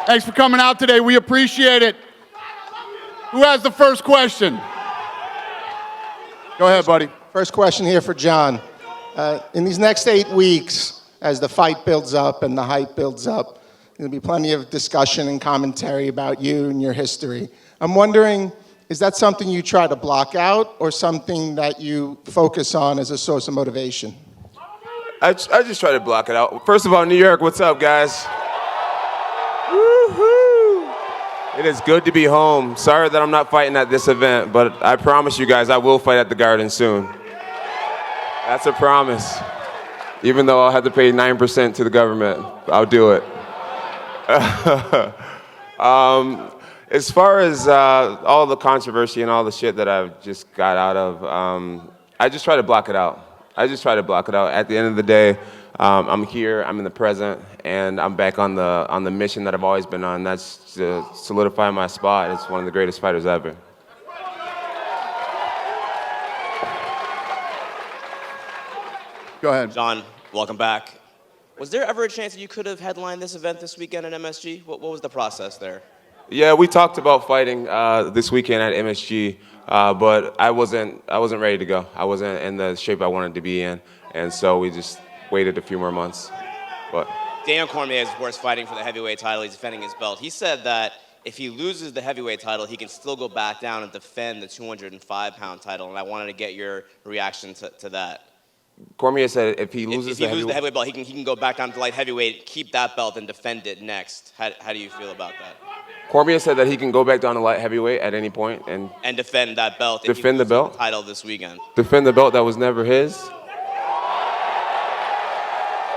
Thanks for coming out today. We appreciate it. Who has the first question? Go ahead, buddy. First question here for Jon. In these next 8 weeks, as the fight builds up and the hype builds up, there'll be plenty of discussion and commentary about you and your history. I'm wondering, is that something you try to block out or something that you focus on as a source of motivation? I just try to block it out. First of all, New York, what's up, guys? Woo-hoo! It is good to be home. Sorry that I'm not fighting at this event, but I promise you guys I will fight at the Garden soon. That's a promise. Even though I'll have to pay 9% to the government, I'll do it. As far as all the controversy and all the shit that I've just got out of, I just try to block it out. At the end of the day, I'm here, I'm in the present, and I'm back on the mission that I've always been on. That's to solidify my spot as one of the greatest fighters ever. Go ahead. Jon, welcome back. Was there ever a chance that you could have headlined this event this weekend at MSG? What was the process there? Yeah, we talked about fighting this weekend at MSG, but I wasn't ready to go. I wasn't in the shape I wanted to be in, and so we just waited a few more months. But Daniel Cormier is, of course, fighting for the heavyweight title. He's defending his belt. He said that if he loses the heavyweight title, he can still go back down and defend the 205-pound title, and I wanted to get your reaction to that. Cormier said if he loses the heavyweight belt, he can go back down to light heavyweight, keep that belt, and defend it next. How do you feel about that? Cormier said that he can go back down to light heavyweight at any point and defend that belt. Defend the belt? The title this weekend. Defend the belt that was never his?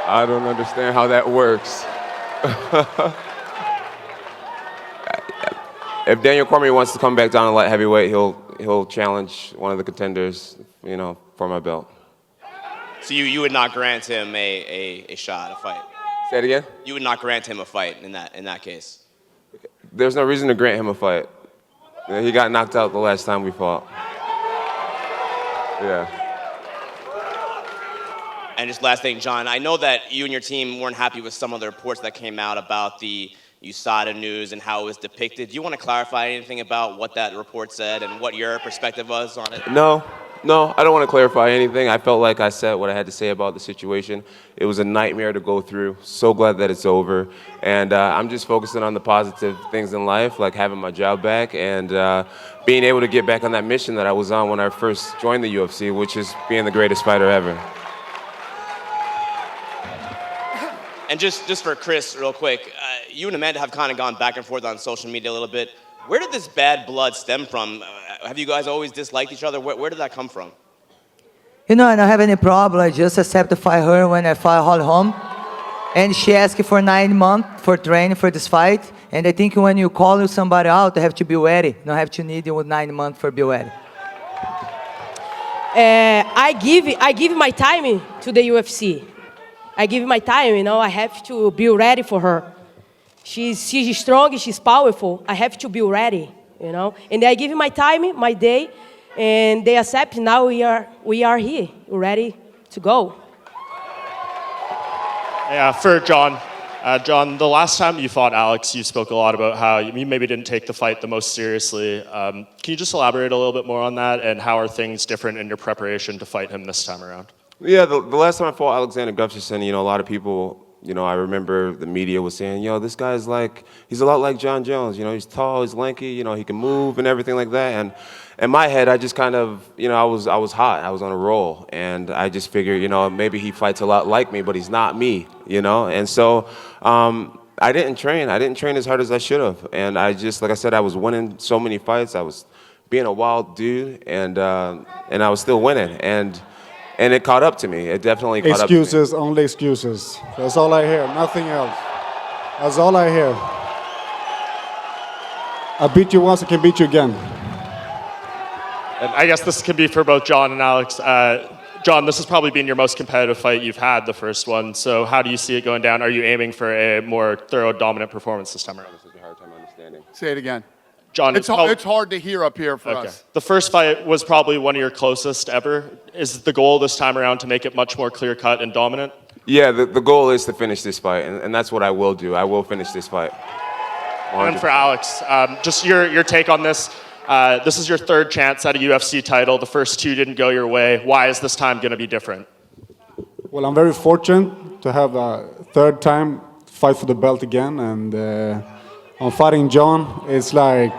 I don't understand how that works. If Daniel Cormier wants to come back down to light heavyweight, he'll challenge one of the contenders, for my belt. So you would not grant him a shot, a fight? Say it again? You would not grant him a fight in that case? There's no reason to grant him a fight. He got knocked out the last time we fought. Yeah. And just last thing, Jon, I know that you and your team weren't happy with some of the reports that came out about the USADA news and how it was depicted. Do you want to clarify anything about what that report said and what your perspective was on it? No, I don't want to clarify anything. I felt like I said what I had to say about the situation. It was a nightmare to go through. So glad that it's over. And I'm just focusing on the positive things in life, like having my job back and being able to get back on that mission that I was on when I first joined the UFC, which is being the greatest fighter ever. And just for Cris, real quick, you and Amanda have kind of gone back and forth on social media a little bit. Where did this bad blood stem from? Have you guys always disliked each other? Where did that come from? I don't have any problem. I just accept to fight her when I fight her home. And she asked for 9 months for training for this fight. And I think when you call somebody out, you have to be ready. You don't have to need 9 months for be ready. I give my time to the UFC. I give my time, I have to be ready for her. She's strong, she's powerful. I have to be ready, And I give my time, my day, and they accept. Now we are here, ready to go. Yeah, for Jon. Jon, the last time you fought Alex, you spoke a lot about how you maybe didn't take the fight the most seriously. Can you just elaborate a little bit more on that, and how are things different in your preparation to fight him this time around? Yeah, the last time I fought Alexander Gustafsson, a lot of people, I remember the media was saying, this guy's he's a lot like Jon Jones. He's tall, he's lanky, he can move and everything like that. And in my head, I just kind of, I was hot. I was on a roll. And I just figured, maybe he fights a lot like me, but he's not me, And so I didn't train. I didn't train as hard as I should have. And I just, like I said, I was winning so many fights. I was being a wild dude, and I was still winning. And it caught up to me. It definitely caught excuses, up to me. only excuses. That's all I hear, nothing else. That's all I hear. I beat you once, I can beat you again. And I guess this can be for both Jon and Alex. Jon, this has probably been your most competitive fight you've had, the first one. So how do you see it going down? Are you aiming for a more thorough, dominant performance this time around? This is a hard time understanding. Say it again. Jon, it's hard to hear up here for us. The first fight was probably one of your closest ever. Is the goal this time around to make it much more clear-cut and dominant? Yeah, the goal is to finish this fight, and that's what I will do. I will finish this fight. And for Alex, just your take on this. This is your third chance at a UFC title. The first two didn't go your way. Why is this time going to be different? Well, I'm very fortunate to have a third time fight for the belt again, and I'm fighting Jon. It's like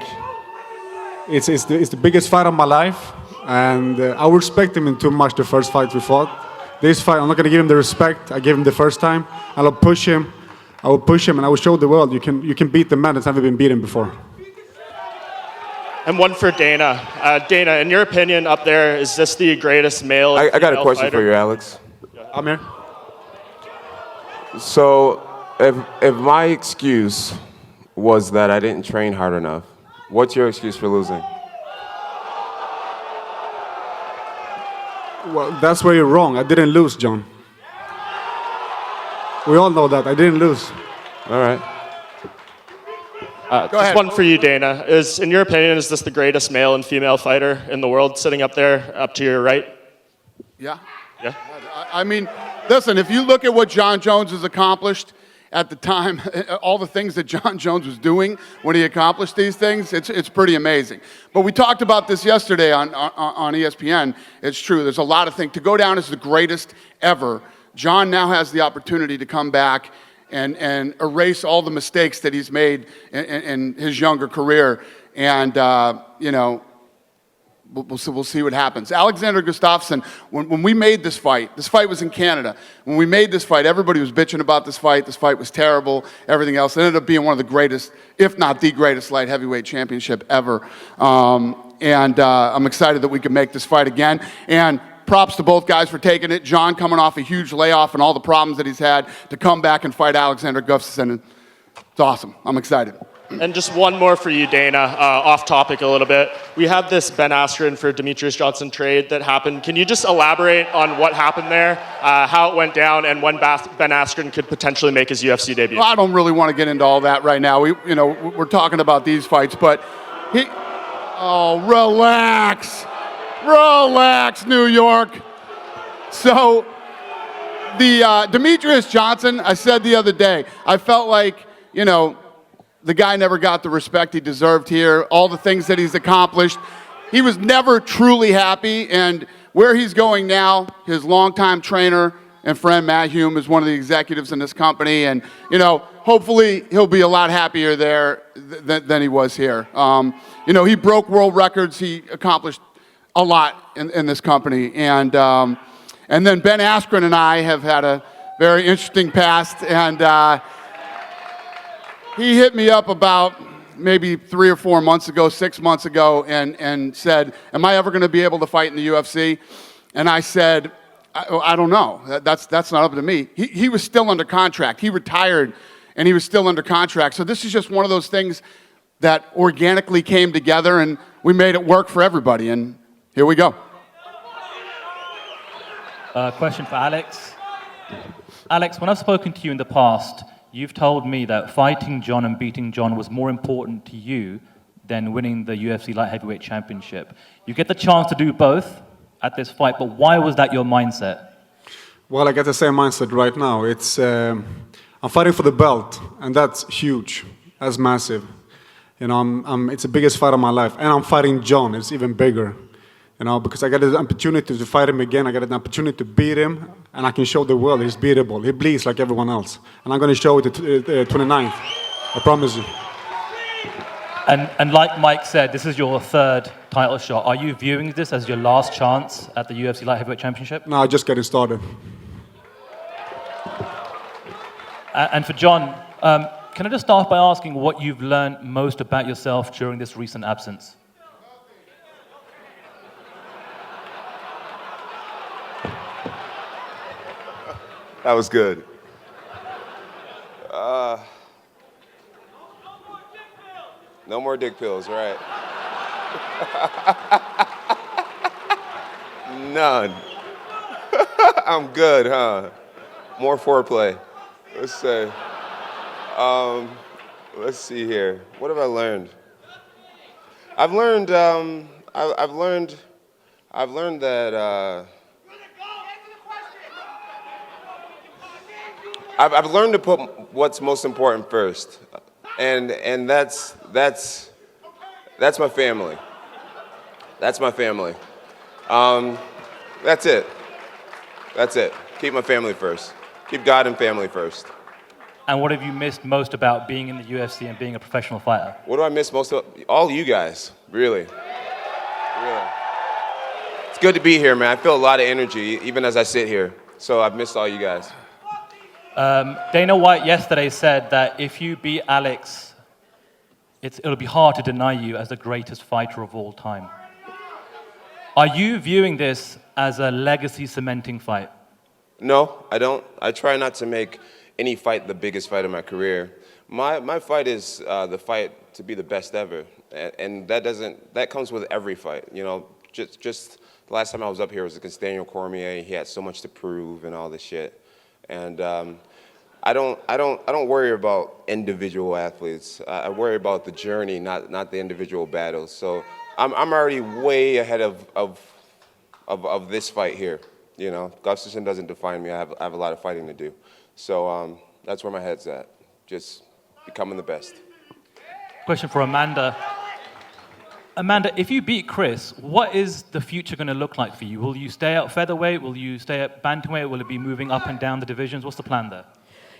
it's the biggest fight of my life, and I respect him in too much. The first fight we fought, this fight I'm not gonna give him the respect I gave him the first time. I'll push him. I will push him, and I will show the world you can beat the man that's never been beaten before. And one for Dana. Dana, in your opinion, up there, is this the greatest male? I got a question fighter? for you, Alex. I'm here. So, if my excuse was that I didn't train hard enough, what's your excuse for losing? Well, that's where you're wrong. I didn't lose, Jon. We all know that. I didn't lose. All right. Just ahead. one for you, Dana. In your opinion, is this the greatest male and female fighter in the world sitting up there, up to your right? Yeah. Yeah. I mean, listen, if you look at what Jon Jones has accomplished at the time, all the things that Jon Jones was doing when he accomplished these things, it's pretty amazing. But we talked about this yesterday on ESPN. It's true. There's a lot of things. To go down as the greatest ever, Jon now has the opportunity to come back and erase all the mistakes that he's made in his younger career. And, you know, we'll see what happens. Alexander Gustafsson, when we made this fight was in Canada. When we made this fight, everybody was bitching about this fight. This fight was terrible, everything else. It ended up being one of the greatest, if not the greatest, light heavyweight championship ever. I'm excited that we can make this fight again. And props to both guys for taking it. Jon coming off a huge layoff and all the problems that he's had to come back and fight Alexander Gustafsson. It's awesome. I'm excited. And just one more for you, Dana, off topic a little bit. We had this Ben Askren for Demetrius Johnson trade that happened. Can you just elaborate on what happened there, how it went down, and when Ben Askren could potentially make his UFC debut? Well, I don't really want to get into all that right now. We're talking about these fights, but relax, New York. So the Demetrius Johnson, I said the other day, I felt like, the guy never got the respect he deserved here, all the things that he's accomplished. He was never truly happy, and where he's going now, his longtime trainer and friend Matt Hume is one of the executives in this company, and hopefully he'll be a lot happier there than he was here. He broke world records, he accomplished a lot in this company, and then Ben Askren and I have had a very interesting past, and he hit me up about maybe 3 or 4 months ago, 6 months ago, and said, am I ever going to be able to fight in the UFC? And I said, I don't know. That's not up to me. He was still under contract. He retired, and he was still under contract. So this is just one of those things that organically came together, and we made it work for everybody, and here we go. Question for Alex. Alex, when I've spoken to you in the past, you've told me that fighting Jon and beating Jon was more important to you than winning the UFC Light Heavyweight Championship. You get the chance to do both at this fight, but why was that your mindset? Well, I got the same mindset right now. It's I'm fighting for the belt, and that's huge. That's massive. It's the biggest fight of my life, and I'm fighting Jon. It's even bigger. Because I got an opportunity to fight him again. I got an opportunity to beat him, and I can show the world he's beatable. He bleeds like everyone else. And I'm going to show it the 29th. I promise you. And like Mike said, this is your third title shot. Are you viewing this as your last chance at the UFC Light Heavyweight Championship? No, just getting started. And for Jon, can I just start by asking what you've learned most about yourself during this recent absence? That was good. No more dick pills, right? None. I'm good, huh? More foreplay. Let's say. Let's see here. What have I learned? I've learned that. I've learned to put what's most important first, and that's my family. That's my family. That's it. That's it. Keep my family first. Keep God and family first. And what have you missed most about being in the UFC and being a professional fighter? What do I miss most of? All you guys, really. It's good to be here, man. I feel a lot of energy, even as I sit here. So I've missed all you guys. Dana White yesterday said that if you beat Alex, it'll be hard to deny you as the greatest fighter of all time. Are you viewing this as a legacy cementing fight? No, I don't. I try not to make any fight the biggest fight of my career. My fight is the fight to be the best ever, and that comes with every fight. You know, just the last time I was up here was against Daniel Cormier. He had so much to prove and all this shit, and I don't worry about individual athletes. I worry about the journey, not the individual battles. So I'm already way ahead of this fight here. You know, Gustafsson doesn't define me. I have a lot of fighting to do. So that's where my head's at, just becoming the best. Question for Amanda. Amanda, if you beat Cris, what is the future going to look like for you? Will you stay at featherweight? Will you stay at bantamweight? Will it be moving up and down the divisions? What's the plan there?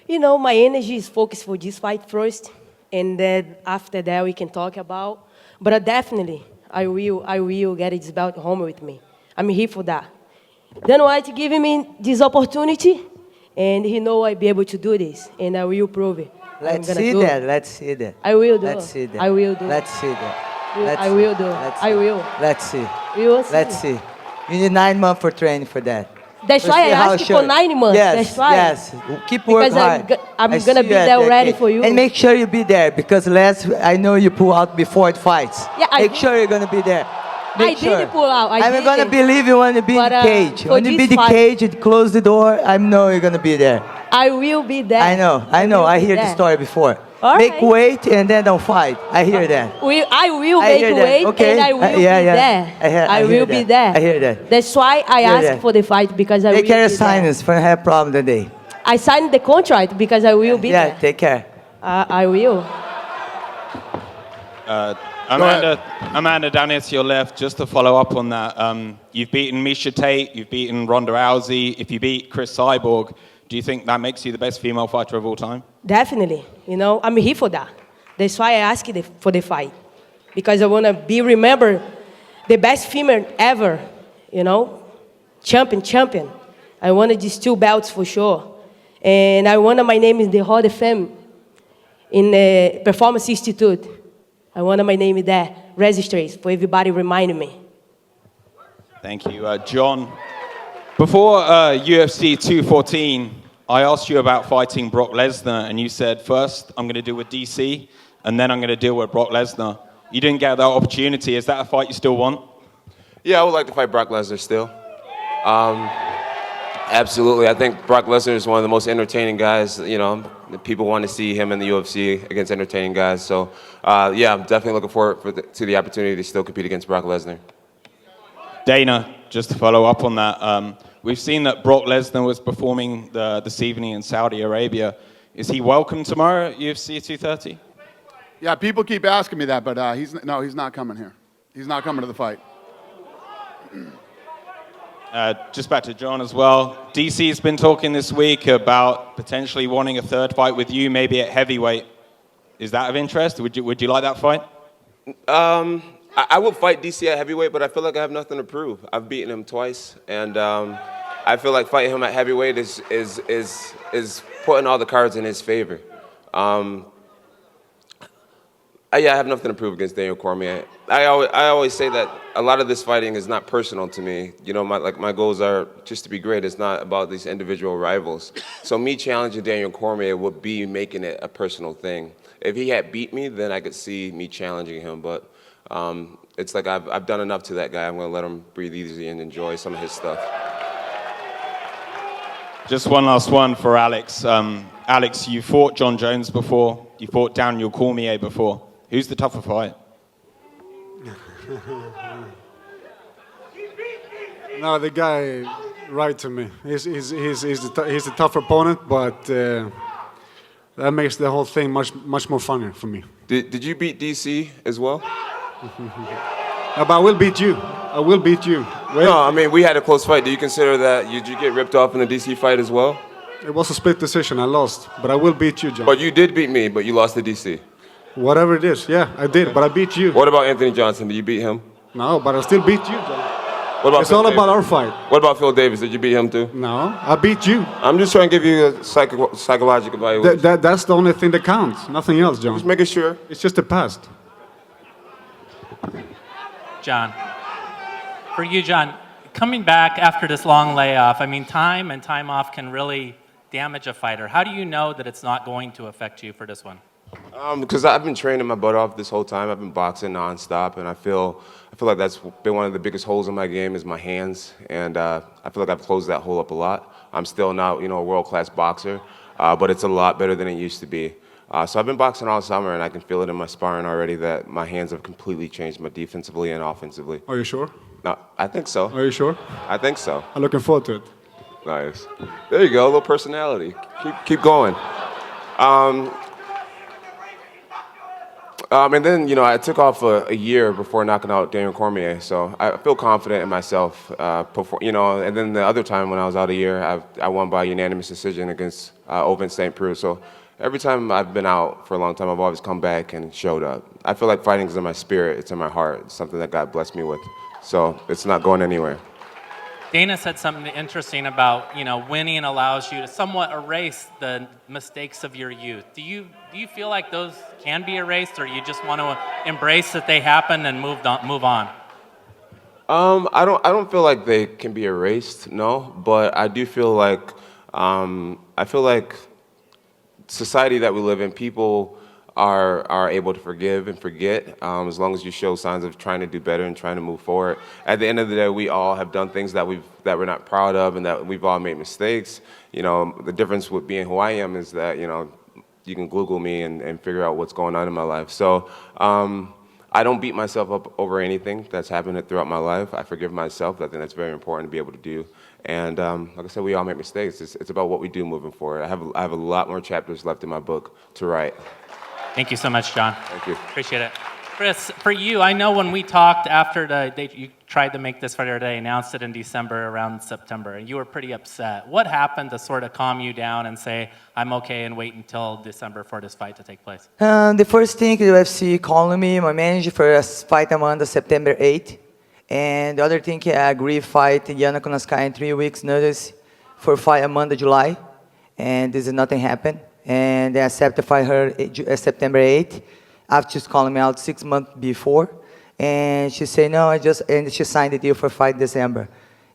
You know, my energy is focused for this fight first, and then after that we can talk about. But definitely, I will get this belt home with me. I'm here for that. Dana White giving me this opportunity, and he know I'll be able to do this, and I will prove it. Let's see that. Let's see that. I will do. Let's see that. I will do. Let's see that. I will do. I will. Let's see. We will see. Let's see. You need 9 months for training for that. That's why I asked you for 9 months. Yes, That's why. yes. Keep working hard. Because I'm I going to see be you at there that ready cage. for you. And make sure you be there because I know you pull out before it fights. Yeah, I make did. sure you're going to be there. Make I sure. didn't pull out. I'm going to believe you when you be in But, the cage. for When you be this in the fight- cage, you close the door, I know you're going to be there. I will be there. I know. I will be hear the there. story before. All Make right. weight and then don't fight. I hear that. I will I make hear that. weight Okay. and I will be yeah. there. I will hear be that. there. I hear that. That's why I Hear asked that. for the fight because I Take will care be of silence for have problem today. there. I signed the contract because I will be Yeah, there. take care. I will. Amanda, down here to your left, just to follow up on that, you've beaten Miesha Tate, you've beaten Ronda Rousey. If you beat Cris Cyborg, do you think that makes you the best female fighter of all time? Definitely. You know, I'm here for that. That's why I asked for the fight. Because I want to be remembered the best female ever, you know, champion. I wanted these 2 belts for sure. And I wanted my name in the Hall of Fame in the Performance Institute. I wanted my name in there, registries, for everybody reminding me. Thank you. John, before UFC 214, I asked you about fighting Brock Lesnar, and you said, first, I'm going to deal with DC, and then I'm going to deal with Brock Lesnar. You didn't get that opportunity. Is that a fight you still want? Yeah, I would like to fight Brock Lesnar still. Absolutely. I think Brock Lesnar is one of the most entertaining guys. You know, people want to see him in the UFC against entertaining guys. So, yeah, I'm definitely looking forward to the opportunity to still compete against Brock Lesnar. Dana, just to follow up on that, we've seen that Brock Lesnar was performing this evening in Saudi Arabia. Is he welcome tomorrow at UFC 230? Yeah, people keep asking me that, but he's not coming here. He's not coming to the fight. Just back to John as well. DC's been talking this week about potentially wanting a third fight with you, maybe at heavyweight. Is that of interest? Would you like that fight? I will fight DC at heavyweight, but I feel like I have nothing to prove. I've beaten him twice, and I feel like fighting him at heavyweight is putting all the cards in his favor. I have nothing to prove against Daniel Cormier. I always say that a lot of this fighting is not personal to me. You know, my goals are just to be great. It's not about these individual rivals. So me challenging Daniel Cormier would be making it a personal thing. If he had beat me, then I could see me challenging him. But it's like I've done enough to that guy. I'm going to let him breathe easy and enjoy some of his stuff. Just one last one for Alex. Alex, you fought Jon Jones before. You fought Daniel Cormier before. Who's the tougher fight? No, the guy right to me. He's a tough opponent, but That makes the whole thing much more funnier for me. Did you beat DC as well? But I will beat you. I will beat you. No, I mean, we had a close fight. Do you consider that, did you get ripped off in the DC fight as well? It was a split decision. I lost. But I will beat you, John. But you did beat me, but you lost to DC. Whatever it is. Yeah, I did. But I beat you. What about Anthony Johnson? Did you beat him? No, but I still beat you, John. What about It's Phil all Davis? about our fight. What about Phil Davis? Did you beat him too? No, I beat you. I'm just trying to give you a psychological evaluation. That's the only thing that counts. Nothing else, John. Just making sure. It's just the past. John, for you, John, coming back after this long layoff, I mean, time and time off can really damage a fighter. How do you know that it's not going to affect you for this one? Because I've been training my butt off this whole time. I've been boxing nonstop, and I feel like that's been one of the biggest holes in my game is my hands, and I feel like I've closed that hole up a lot. I'm still not, a world-class boxer, but it's a lot better than it used to be. So I've been boxing all summer, and I can feel it in my sparring already that my hands have completely changed, defensively and offensively. Are you sure? No, I think so. Are you sure? I think so. I'm looking forward to it. Nice. There you go, a little personality. Keep going. And then, I took off a year before knocking out Daniel Cormier, so I feel confident in myself. And then the other time when I was out a year, I won by unanimous decision against Ovince St. Preux. So every time I've been out for a long time, I've always come back and showed up. I feel like fighting is in my spirit, it's in my heart, it's something that God blessed me with. So it's not going anywhere. Dana said something interesting about, winning allows you to somewhat erase the mistakes of your youth. Do you feel like those can be erased, or you just want to embrace that they happen and move on? I don't feel like they can be erased, no, but I do feel like society that we live in, people are able to forgive and forget as long as you show signs of trying to do better and trying to move forward. At the end of the day, we all have done things that we're not proud of, and that we've all made mistakes. The difference with being who I am is that you can Google me and figure out what's going on in my life. So I don't beat myself up over anything that's happened throughout my life. I forgive myself. I think that's very important to be able to do. And like I said, we all make mistakes. It's about what we do moving forward. I have a lot more chapters left in my book to write. Thank you so much, John. Thank you. Appreciate it. Cris, for you, I know when we talked after you tried to make this fight today, announced it in December, around September, and you were pretty upset. What happened to sort of calm you down and say, I'm okay, and wait until December for this fight to take place? The first thing, the UFC calling me, my manager, for a fight Amanda September 8th. And the other thing, I agree fight Yana Konaskaya in 3 weeks notice for fight Amanda July. And this is nothing happened. And they accept to fight her September 8th. After she's calling me out 6 months before. And she said, no, and she signed the deal for fight December.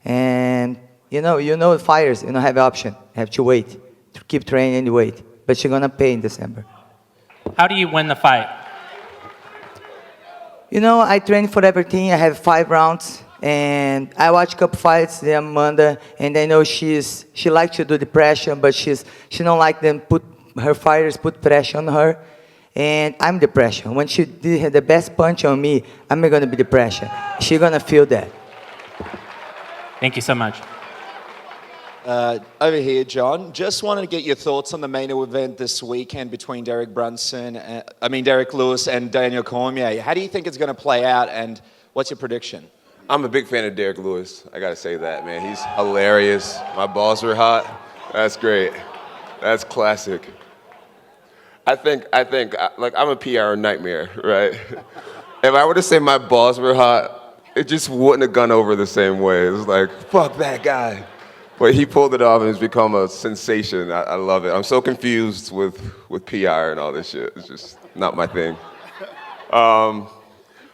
And the fighters, have an option. You have to wait, to keep training and wait. But she's gonna pay in December. How do you win the fight? I train for everything. I have 5 rounds. And I watch a couple fights, the Amanda, and I know she likes to do the pressure, but she don't like them her fighters put pressure on her. And I'm the pressure. When she did the best punch on me, I'm going to be the pressure. She's going to feel that. Thank you so much. Over here, John. Just wanted to get your thoughts on the main event this weekend between Derek Lewis and Daniel Cormier. How do you think it's going to play out, and what's your prediction? I'm a big fan of Derek Lewis. I gotta say that, man. He's hilarious. My balls were hot. That's great. That's classic. I think, I'm a PR nightmare, right? If I were to say my balls were hot, it just wouldn't have gone over the same way. It was like, fuck that guy. But he pulled it off, and it's become a sensation. I love it. I'm so confused with PR and all this shit. It's just not my thing.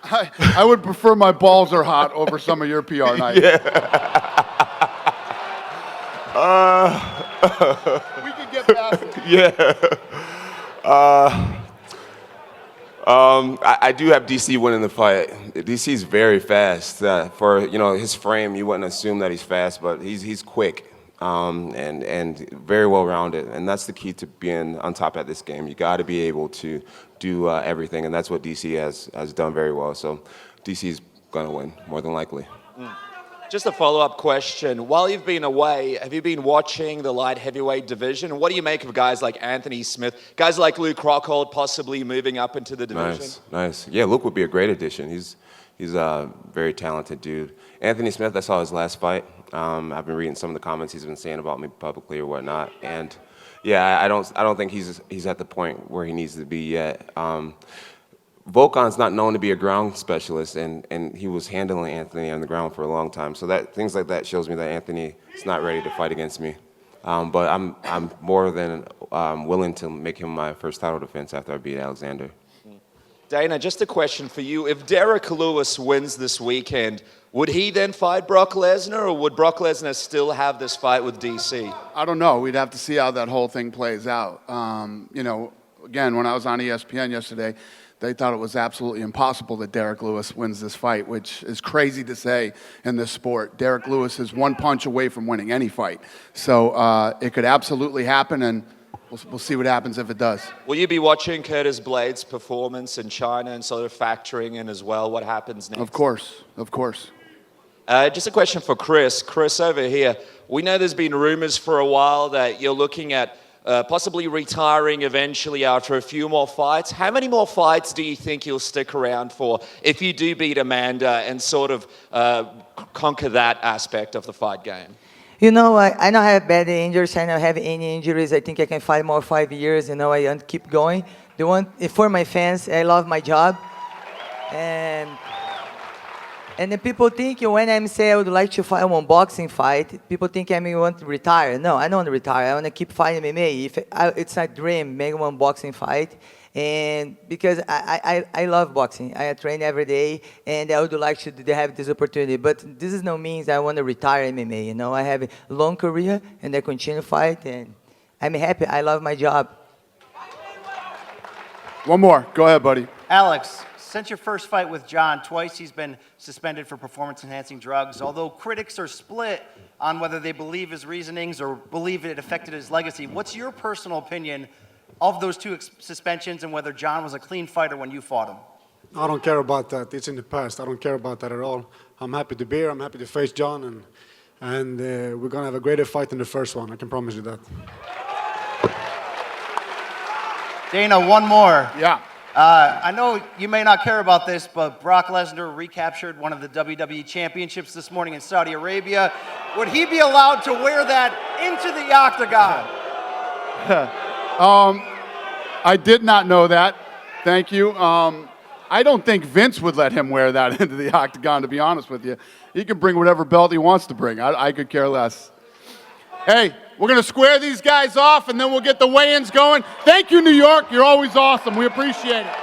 I would prefer my balls are hot over some of your PR nights. Yeah. We can get past it. Yeah. I do have DC winning the fight. DC's very fast. For his frame, you wouldn't assume that he's fast, but he's quick and very well rounded. And that's the key to being on top at this game. You got to be able to do everything, and that's what DC has done very well. So DC's gonna win more than likely. Just a follow-up question. While you've been away, have you been watching the light heavyweight division? What do you make of guys like Anthony Smith, guys like Luke Rockhold possibly moving up into the division? Nice. Yeah, Luke would be a great addition. He's a very talented dude. Anthony Smith, I saw his last fight. I've been reading some of the comments he's been saying about me publicly or whatnot, and yeah, I don't think he's at the point where he needs to be yet. Volkan's not known to be a ground specialist, and he was handling Anthony on the ground for a long time. So things like that shows me that Anthony is not ready to fight against me. But I'm more than willing to make him my first title defense after I beat Alexander. Dana, just a question for you. If Derek Lewis wins this weekend, would he then fight Brock Lesnar, or would Brock Lesnar still have this fight with DC? I don't know. We'd have to see how that whole thing plays out. Again, when I was on ESPN yesterday, they thought it was absolutely impossible that Derek Lewis wins this fight, which is crazy to say in this sport. Derek Lewis is one punch away from winning any fight. So it could absolutely happen, and we'll see what happens if it does. Will you be watching Curtis Blades' performance in China and sort of factoring in as well what happens next? Of course. Just a question for Chris. Chris, over here. We know there's been rumors for a while that you're looking at possibly retiring eventually after a few more fights. How many more fights do you think you'll stick around for if you do beat Amanda and sort of conquer that aspect of the fight game? You know, I don't have bad injuries. I don't have any injuries. I think I can fight more 5 years. You know, I want to keep going. For my fans, I love my job. And the people think when I say I would like to fight one boxing fight, people think I want to retire. No, I don't want to retire. I want to keep fighting MMA. It's a dream, make one boxing fight. And because I love boxing. I train every day, and I would like to have this opportunity. But this is no means I want to retire MMA. You know, I have a long career, and I continue to fight, and I'm happy. I love my job. One more. Go ahead, buddy. Alex, since your first fight with Jon, twice he's been suspended for performance-enhancing drugs. Although critics are split on whether they believe his reasonings or believe it affected his legacy, what's your personal opinion of those two suspensions and whether Jon was a clean fighter when you fought him? I don't care about that. It's in the past. I don't care about that at all. I'm happy to be here. I'm happy to face Jon, and we're going to have a greater fight than the first one. I can promise you that. Dana, one more. Yeah. I know you may not care about this, but Brock Lesnar recaptured one of the WWE championships this morning in Saudi Arabia. Would he be allowed to wear that into the octagon? I did not know that. Thank you. I don't think Vince would let him wear that into the octagon, to be honest with you. He can bring whatever belt he wants to bring. I could care less. Hey, we're going to square these guys off, and then we'll get the weigh-ins going. Thank you, New York. You're always awesome. We appreciate it.